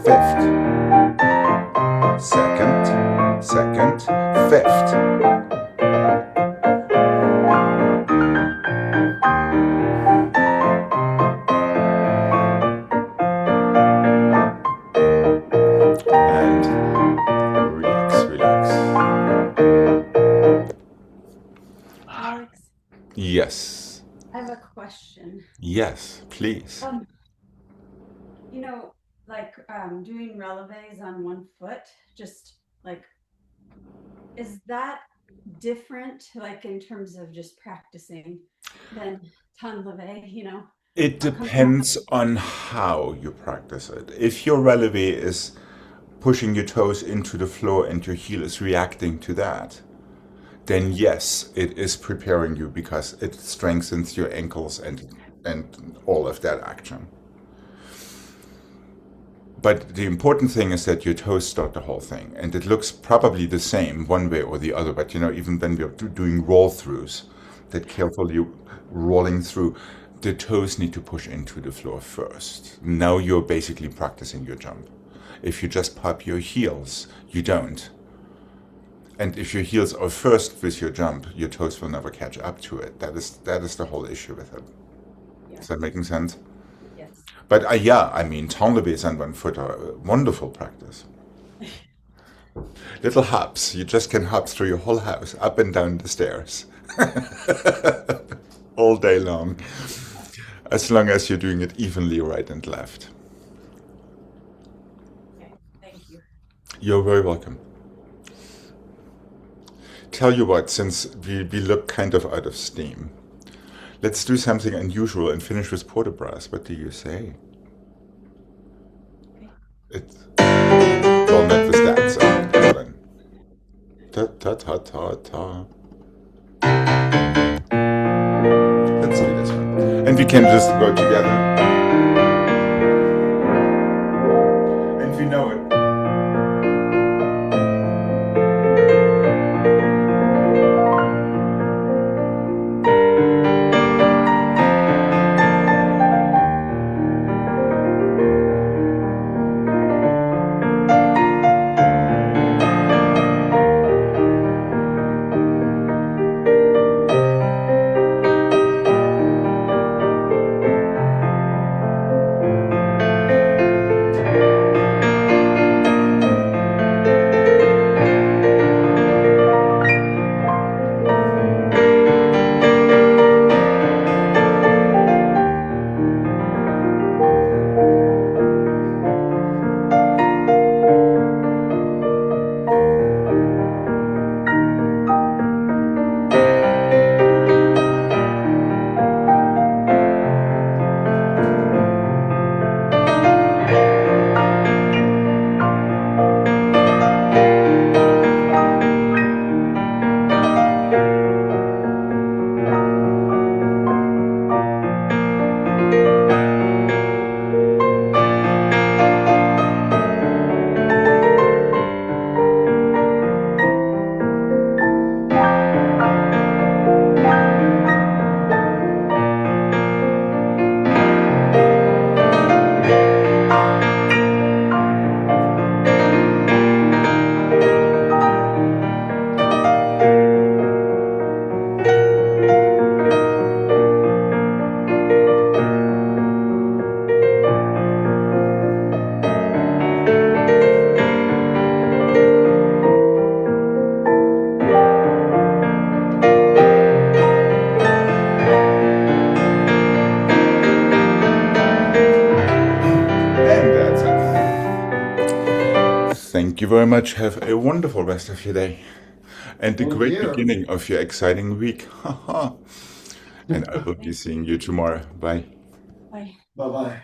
fifth, second, fifth. And relax. Alex, Yes. I have a question. Yes, please. You know, like doing releves on one foot, just like, is that different, like in terms of just practicing than ton leve, you know? It Or come depends on how you practice it. If your releve is pushing your toes into the floor and your heel is reacting to that, then yes, it is preparing you because it strengthens your ankles and all of that action. But the important thing is that your toes start the whole thing, and it looks probably the same one way or the other. But you know, even when we're doing roll throughs, that carefully rolling through, the toes need to push into the floor first. Now you're basically practicing your jump. If you just pop your heels, you don't. And if your heels are first with your jump, your toes will never catch up to it. That is the whole issue with it. Yeah. Is that making sense? Yes. But yeah, I mean, tonleves and one foot are a wonderful practice. Little hops. You just can hop through your whole house, up and down the stairs. All day long. As long as you're doing it evenly right and left. Okay. Thank you. You're very welcome. Tell you what, since we look kind of out of steam, let's do something unusual and finish with port de bras. What do you say? Okay. It's well, not with that, so hold on. Ta ta ta ta ta. Let's do this one. And we can just go together. And we know it. And that's it. Thank you very much. Have a wonderful rest of your day. And a Thank great you. beginning of your exciting week. And I will be seeing you tomorrow. Bye. Bye. Bye-bye.